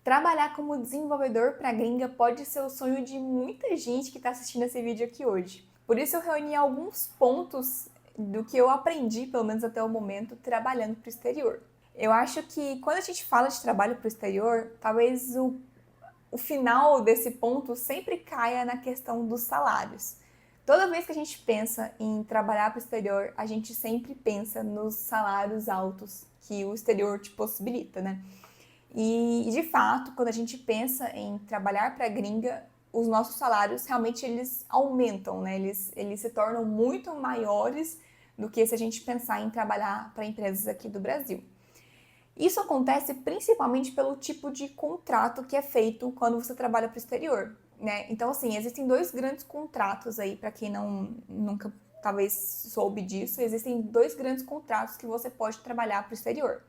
Trabalhar como desenvolvedor para gringa pode ser o sonho de muita gente que está assistindo esse vídeo aqui hoje. Por isso eu reuni alguns pontos do que eu aprendi, pelo menos até o momento, trabalhando para o exterior. Eu acho que quando a gente fala de trabalho para o exterior, talvez o final desse ponto sempre caia na questão dos salários. Toda vez que a gente pensa em trabalhar para o exterior, a gente sempre pensa nos salários altos que o exterior te possibilita, né? E de fato, quando a gente pensa em trabalhar para a gringa, os nossos salários realmente eles aumentam, né? Eles se tornam muito maiores do que se a gente pensar em trabalhar para empresas aqui do Brasil. Isso acontece principalmente pelo tipo de contrato que é feito quando você trabalha para o exterior, né? Então, assim, existem dois grandes contratos aí, para quem nunca talvez soube disso, existem dois grandes contratos que você pode trabalhar para o exterior.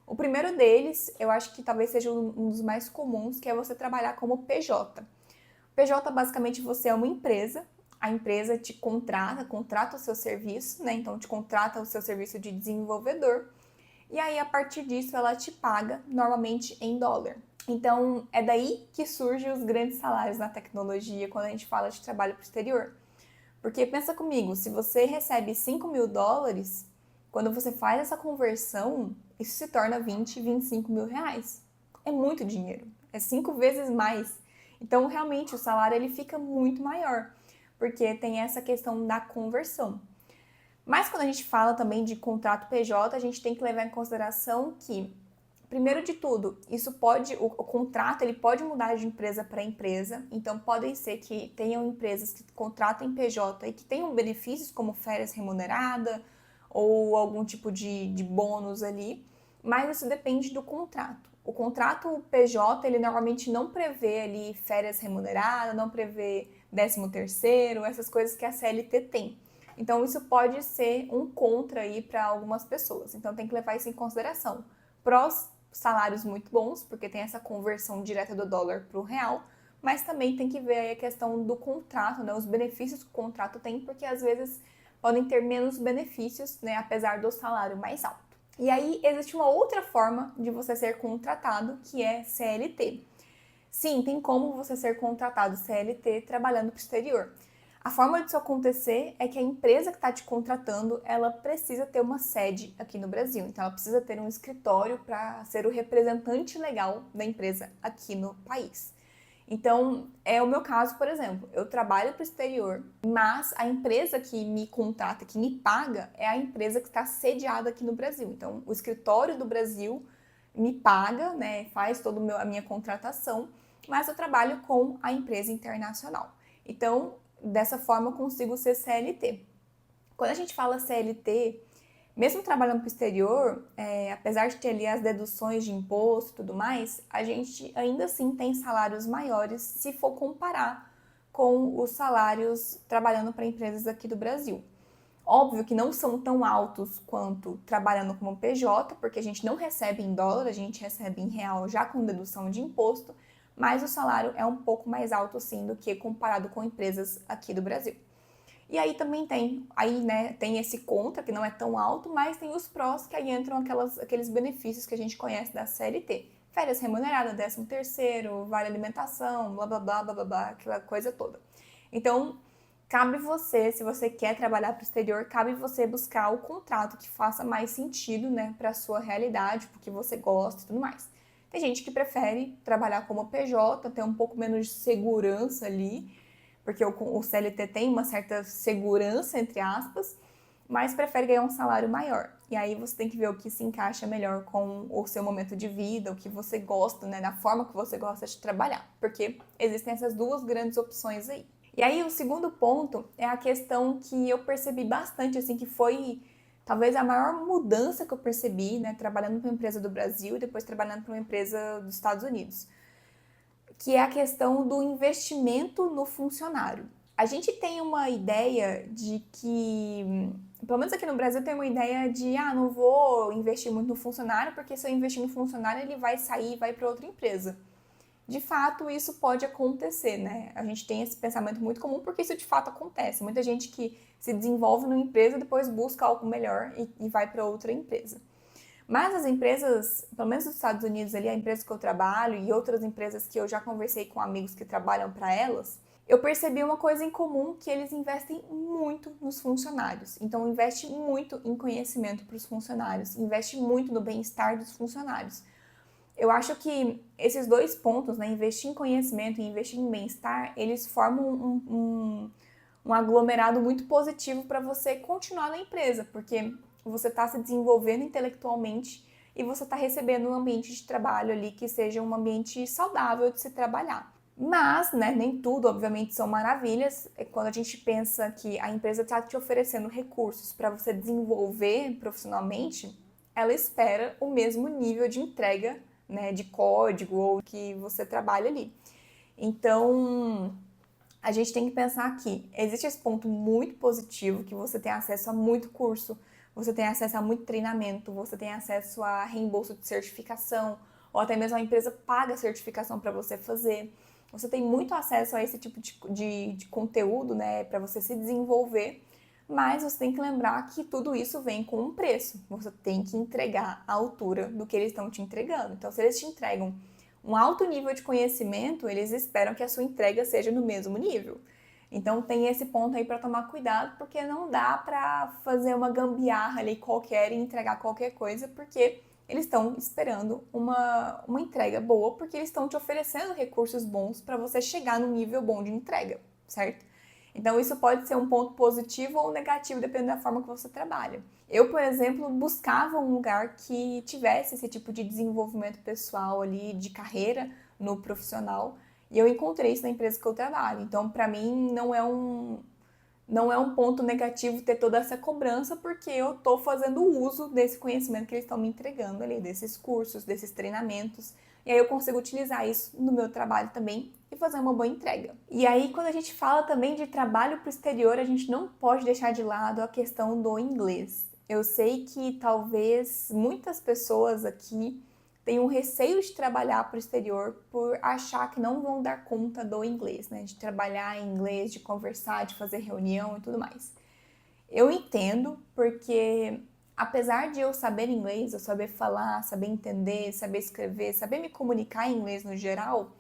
O primeiro deles, eu acho que talvez seja um dos mais comuns, que é você trabalhar como PJ. PJ, basicamente, você é uma empresa, a empresa te contrata o seu serviço, né? Então, te contrata o seu serviço de desenvolvedor, e aí, a partir disso, ela te paga, normalmente em dólar. Então, é daí que surgem os grandes salários na tecnologia, quando a gente fala de trabalho para o exterior. Porque pensa comigo, se você recebe US$ 5.000, quando você faz essa conversão, isso se torna 25 mil reais. É muito dinheiro, é 5 vezes mais. Então, realmente, o salário ele fica muito maior, porque tem essa questão da conversão. Mas quando a gente fala também de contrato PJ, a gente tem que levar em consideração que, primeiro de tudo, o contrato ele pode mudar de empresa para empresa. Então podem ser que tenham empresas que contratem PJ e que tenham benefícios como férias remunerada ou algum tipo de bônus ali, mas isso depende do contrato. O contrato PJ, ele normalmente não prevê ali férias remuneradas, não prevê 13º, essas coisas que a CLT tem. Então isso pode ser um contra aí para algumas pessoas. Então tem que levar isso em consideração. Prós, salários muito bons, porque tem essa conversão direta do dólar para o real, mas também tem que ver aí a questão do contrato, né? Os benefícios que o contrato tem, porque às vezes podem ter menos benefícios, né? Apesar do salário mais alto. E aí existe uma outra forma de você ser contratado, que é CLT. Sim, tem como você ser contratado CLT trabalhando para o exterior. A forma disso acontecer é que a empresa que está te contratando, ela precisa ter uma sede aqui no Brasil. Então, ela precisa ter um escritório para ser o representante legal da empresa aqui no país. Então, é o meu caso, por exemplo. Eu trabalho para o exterior, mas a empresa que me contrata, que me paga, é a empresa que está sediada aqui no Brasil. Então, o escritório do Brasil me paga, né, faz toda a minha contratação, mas eu trabalho com a empresa internacional. Então, dessa forma, eu consigo ser CLT. Quando a gente fala CLT, mesmo trabalhando para o exterior, apesar de ter ali as deduções de imposto e tudo mais, a gente ainda assim tem salários maiores se for comparar com os salários trabalhando para empresas aqui do Brasil. Óbvio que não são tão altos quanto trabalhando como PJ, porque a gente não recebe em dólar, a gente recebe em real já com dedução de imposto, mas o salário é um pouco mais alto sim do que comparado com empresas aqui do Brasil. E aí também tem esse contra, que não é tão alto, mas tem os prós, que aí entram aqueles benefícios que a gente conhece da CLT. Férias remuneradas, 13º, vale alimentação, blá blá blá blá blá, blá aquela coisa toda. Então, cabe você, se você quer trabalhar para o exterior, cabe você buscar o contrato que faça mais sentido, né, para a sua realidade, porque você gosta e tudo mais. Tem gente que prefere trabalhar como PJ, ter um pouco menos de segurança ali, porque o CLT tem uma certa segurança, entre aspas, mas prefere ganhar um salário maior. E aí você tem que ver o que se encaixa melhor com o seu momento de vida, o que você gosta, né, da forma que você gosta de trabalhar, porque existem essas duas grandes opções aí. E aí o segundo ponto é a questão que eu percebi bastante, assim, que foi talvez a maior mudança que eu percebi, né, trabalhando para uma empresa do Brasil e depois trabalhando para uma empresa dos Estados Unidos, que é a questão do investimento no funcionário. A gente tem uma ideia de que, pelo menos aqui no Brasil, tem uma ideia de, não vou investir muito no funcionário, porque se eu investir no funcionário, ele vai sair e vai para outra empresa. De fato, isso pode acontecer, né? A gente tem esse pensamento muito comum porque isso de fato acontece. Muita gente que se desenvolve numa empresa depois busca algo melhor e vai para outra empresa. Mas as empresas, pelo menos nos Estados Unidos ali, a empresa que eu trabalho e outras empresas que eu já conversei com amigos que trabalham para elas, eu percebi uma coisa em comum, que eles investem muito nos funcionários. Então, investe muito em conhecimento para os funcionários, investe muito no bem-estar dos funcionários. Eu acho que esses dois pontos, né, investir em conhecimento e investir em bem-estar, eles formam um aglomerado muito positivo para você continuar na empresa, porque você está se desenvolvendo intelectualmente e você está recebendo um ambiente de trabalho ali que seja um ambiente saudável de se trabalhar. Mas, né, nem tudo, obviamente, são maravilhas. Quando a gente pensa que a empresa está te oferecendo recursos para você desenvolver profissionalmente, ela espera o mesmo nível de entrega, né, de código ou que você trabalha ali. Então, a gente tem que pensar que existe esse ponto muito positivo, que você tem acesso a muito curso, você tem acesso a muito treinamento, você tem acesso a reembolso de certificação, ou até mesmo a empresa paga a certificação para você fazer. Você tem muito acesso a esse tipo de conteúdo, né, para você se desenvolver, mas você tem que lembrar que tudo isso vem com um preço. Você tem que entregar à altura do que eles estão te entregando. Então, se eles te entregam um alto nível de conhecimento, eles esperam que a sua entrega seja no mesmo nível. Então tem esse ponto aí para tomar cuidado, porque não dá para fazer uma gambiarra ali qualquer e entregar qualquer coisa, porque eles estão esperando uma entrega boa, porque eles estão te oferecendo recursos bons para você chegar num nível bom de entrega, certo? Então isso pode ser um ponto positivo ou negativo, dependendo da forma que você trabalha. Eu, por exemplo, buscava um lugar que tivesse esse tipo de desenvolvimento pessoal ali, de carreira no profissional, e eu encontrei isso na empresa que eu trabalho. Então, para mim, não é um ponto negativo ter toda essa cobrança, porque eu estou fazendo uso desse conhecimento que eles estão me entregando ali, desses cursos, desses treinamentos, e aí eu consigo utilizar isso no meu trabalho também e fazer uma boa entrega. E aí, quando a gente fala também de trabalho para o exterior, a gente não pode deixar de lado a questão do inglês. Eu sei que talvez muitas pessoas aqui tenham receio de trabalhar para o exterior por achar que não vão dar conta do inglês, né? De trabalhar em inglês, de conversar, de fazer reunião e tudo mais. Eu entendo, porque apesar de eu saber inglês, eu saber falar, saber entender, saber escrever, saber me comunicar em inglês no geral,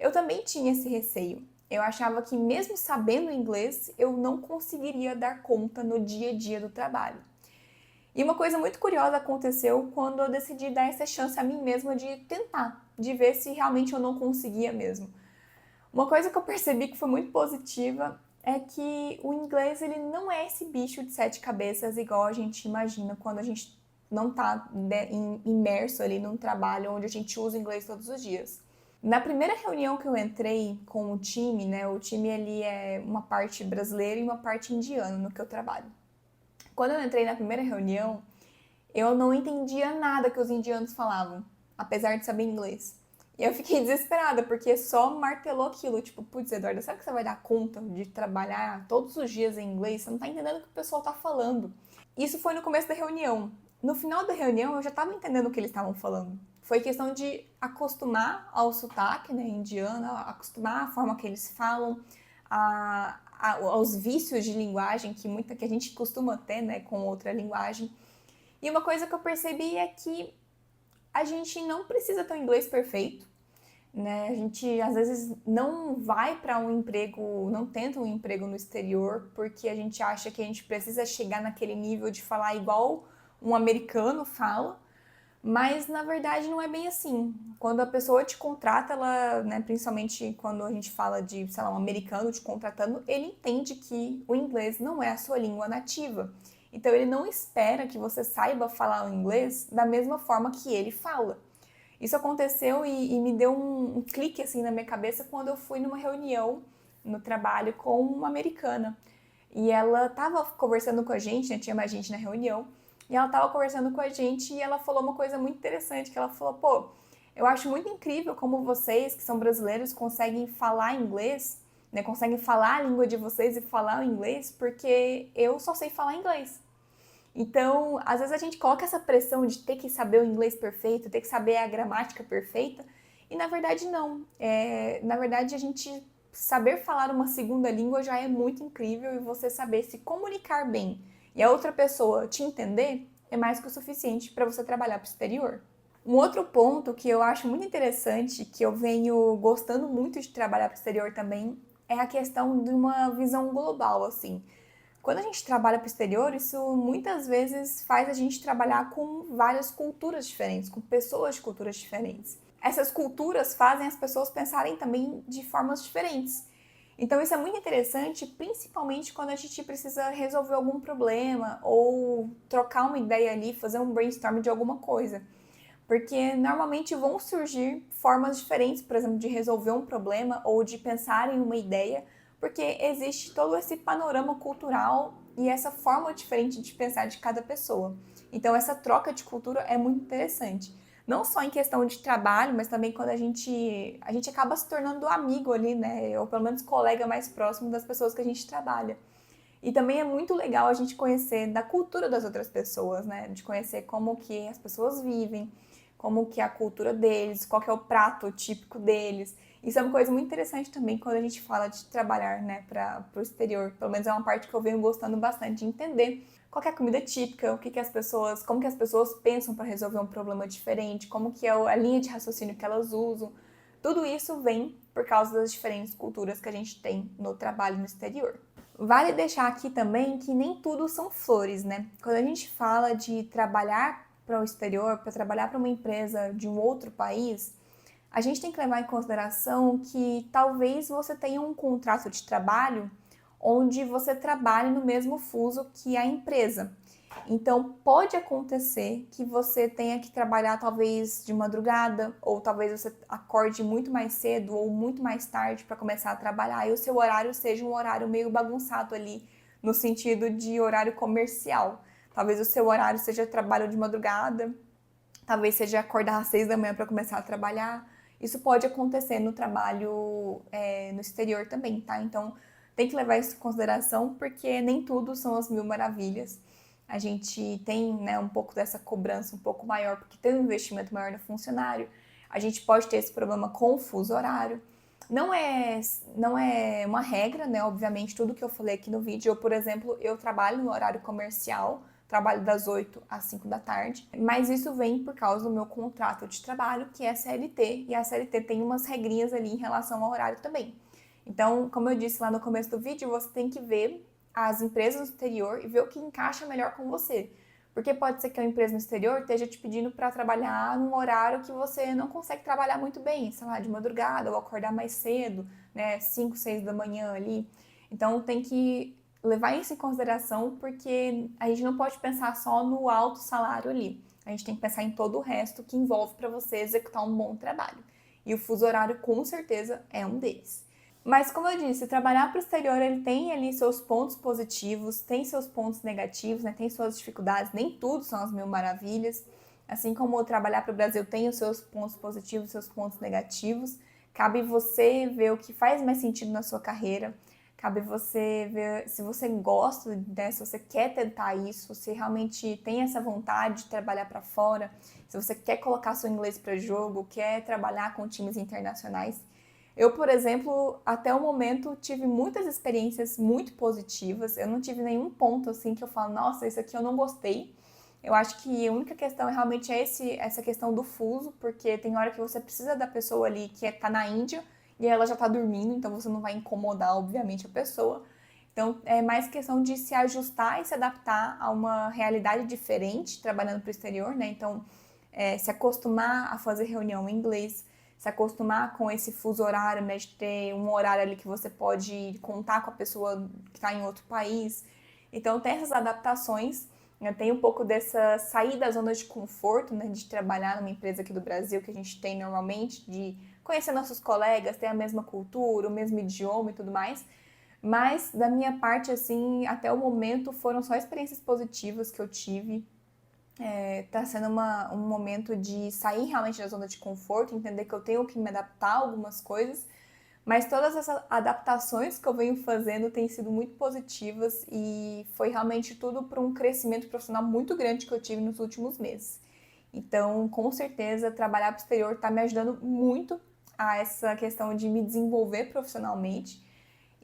eu também tinha esse receio. Eu achava que mesmo sabendo inglês, eu não conseguiria dar conta no dia a dia do trabalho. E uma coisa muito curiosa aconteceu quando eu decidi dar essa chance a mim mesma de tentar, de ver se realmente eu não conseguia mesmo. Uma coisa que eu percebi que foi muito positiva é que o inglês ele não é esse bicho de sete cabeças igual a gente imagina quando a gente não está imerso ali num trabalho onde a gente usa o inglês todos os dias. Na primeira reunião que eu entrei com o time, né, o time ali é uma parte brasileira e uma parte indiana no que eu trabalho. Quando eu entrei na primeira reunião, eu não entendia nada que os indianos falavam, apesar de saber inglês. E eu fiquei desesperada, porque só martelou aquilo, tipo, putz, Eduardo, será que você vai dar conta de trabalhar todos os dias em inglês? Você não tá entendendo o que o pessoal tá falando. Isso foi no começo da reunião. No final da reunião, eu já tava entendendo o que eles estavam falando. Foi questão de acostumar ao sotaque, né, indiano, acostumar à forma que eles falam, aos vícios de linguagem que a gente costuma ter, né, com outra linguagem. E uma coisa que eu percebi é que a gente não precisa ter um inglês perfeito, né? A gente às vezes não vai para um emprego, não tenta um emprego no exterior porque a gente acha que a gente precisa chegar naquele nível de falar igual um americano fala, mas na verdade não é bem assim. Quando a pessoa te contrata, ela, né, principalmente quando a gente fala de, sei lá, um americano te contratando, ele entende que o inglês não é a sua língua nativa. Então ele não espera que você saiba falar o inglês da mesma forma que ele fala. Isso aconteceu e me deu um clique assim na minha cabeça quando eu fui numa reunião no trabalho com uma americana. E ela estava conversando com a gente, né, tinha mais gente na reunião, e ela estava conversando com a gente e ela falou uma coisa muito interessante, que ela falou, pô, eu acho muito incrível como vocês, que são brasileiros, conseguem falar inglês, né, conseguem falar a língua de vocês e falar o inglês, porque eu só sei falar inglês. Então, às vezes a gente coloca essa pressão de ter que saber o inglês perfeito, ter que saber a gramática perfeita, e na verdade não. Na verdade, a gente saber falar uma segunda língua já é muito incrível, e você saber se comunicar bem e a outra pessoa te entender, é mais que o suficiente para você trabalhar para o exterior. Um outro ponto que eu acho muito interessante, que eu venho gostando muito de trabalhar para o exterior também, é a questão de uma visão global, assim. Quando a gente trabalha para o exterior, isso muitas vezes faz a gente trabalhar com várias culturas diferentes, com pessoas de culturas diferentes. Essas culturas fazem as pessoas pensarem também de formas diferentes. Então isso é muito interessante, principalmente quando a gente precisa resolver algum problema ou trocar uma ideia ali, fazer um brainstorm de alguma coisa. Porque normalmente vão surgir formas diferentes, por exemplo, de resolver um problema ou de pensar em uma ideia, porque existe todo esse panorama cultural e essa forma diferente de pensar de cada pessoa. Então essa troca de cultura é muito interessante. Não só em questão de trabalho, mas também quando a gente acaba se tornando amigo ali, né? Ou pelo menos colega mais próximo das pessoas que a gente trabalha. E também é muito legal a gente conhecer da cultura das outras pessoas, né? De conhecer como que as pessoas vivem, como que é a cultura deles, qual que é o prato típico deles. Isso é uma coisa muito interessante também quando a gente fala de trabalhar, né, para o exterior. Pelo menos é uma parte que eu venho gostando bastante de entender qual que é a comida típica, o que que as pessoas, como que as pessoas pensam para resolver um problema diferente, como que é a linha de raciocínio que elas usam. Tudo isso vem por causa das diferentes culturas que a gente tem no trabalho no exterior. Vale deixar aqui também que nem tudo são flores, né? Quando a gente fala de trabalhar para o exterior, para trabalhar para uma empresa de um outro país, a gente tem que levar em consideração que talvez você tenha um contrato de trabalho onde você trabalhe no mesmo fuso que a empresa. Então, pode acontecer que você tenha que trabalhar talvez de madrugada, ou talvez você acorde muito mais cedo ou muito mais tarde para começar a trabalhar e o seu horário seja um horário meio bagunçado ali, no sentido de horário comercial. Talvez o seu horário seja trabalho de madrugada, talvez seja acordar às 6 da manhã para começar a trabalhar. Isso pode acontecer no trabalho no exterior também, tá? Então, tem que levar isso em consideração, porque nem tudo são as mil maravilhas. A gente tem, né, um pouco dessa cobrança um pouco maior, porque tem um investimento maior no funcionário. A gente pode ter esse problema com o fuso horário. Não é uma regra, né? Obviamente, tudo que eu falei aqui no vídeo. Eu, por exemplo, eu trabalho no horário comercial, trabalho das 8 às 5 da tarde, mas isso vem por causa do meu contrato de trabalho, que é CLT, e a CLT tem umas regrinhas ali em relação ao horário também. Então, como eu disse lá no começo do vídeo, você tem que ver as empresas no exterior e ver o que encaixa melhor com você. Porque pode ser que a empresa no exterior esteja te pedindo para trabalhar num horário que você não consegue trabalhar muito bem, sei lá, de madrugada ou acordar mais cedo, né, 5, 6 da manhã ali. Então tem que levar isso em consideração, porque a gente não pode pensar só no alto salário ali. A gente tem que pensar em todo o resto que envolve para você executar um bom trabalho. E o fuso horário com certeza é um deles. Mas como eu disse, trabalhar para o exterior ele tem ali seus pontos positivos, tem seus pontos negativos, né? Tem suas dificuldades, nem tudo são as mil maravilhas. Assim como trabalhar para o Brasil tem os seus pontos positivos, seus pontos negativos. Cabe você ver o que faz mais sentido na sua carreira. Cabe você ver se você gosta, né? Se você quer tentar isso, se realmente tem essa vontade de trabalhar para fora, se você quer colocar seu inglês para jogo, quer trabalhar com times internacionais. Eu, por exemplo, até o momento tive muitas experiências muito positivas. Eu não tive nenhum ponto assim que eu falo, nossa, isso aqui eu não gostei. Eu acho que a única questão é realmente essa questão do fuso, porque tem hora que você precisa da pessoa ali que tá na Índia e ela já tá dormindo, então você não vai incomodar, obviamente, a pessoa. Então é mais questão de se ajustar e se adaptar a uma realidade diferente, trabalhando para o exterior, né? Então, se acostumar a fazer reunião em inglês, se acostumar com esse fuso horário, né, de ter um horário ali que você pode contar com a pessoa que está em outro país. Então tem essas adaptações, né, tem um pouco dessa sair da zona de conforto, né, de trabalhar numa empresa aqui do Brasil que a gente tem normalmente, de conhecer nossos colegas, ter a mesma cultura, o mesmo idioma e tudo mais. Mas da minha parte, assim, até o momento foram só experiências positivas que eu tive. Tá sendo um momento de sair realmente da zona de conforto, entender que eu tenho que me adaptar a algumas coisas, mas todas essas adaptações que eu venho fazendo têm sido muito positivas e foi realmente tudo para um crescimento profissional muito grande que eu tive nos últimos meses. Então, com certeza, trabalhar para o exterior está me ajudando muito a essa questão de me desenvolver profissionalmente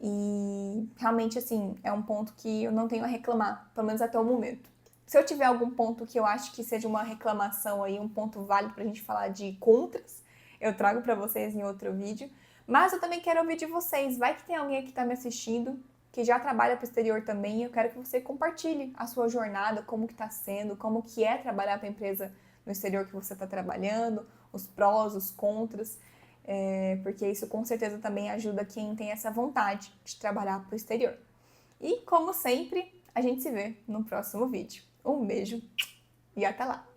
e realmente, assim, é um ponto que eu não tenho a reclamar, pelo menos até o momento. Se eu tiver algum ponto que eu acho que seja uma reclamação aí, um ponto válido pra gente falar de contras, eu trago pra vocês em outro vídeo. Mas eu também quero ouvir de vocês. Vai que tem alguém aqui que tá me assistindo, que já trabalha pro exterior também, eu quero que você compartilhe a sua jornada, como que tá sendo, como que é trabalhar para a empresa no exterior que você está trabalhando, os prós, os contras, porque isso com certeza também ajuda quem tem essa vontade de trabalhar para o exterior. E como sempre, a gente se vê no próximo vídeo. Um beijo e até lá!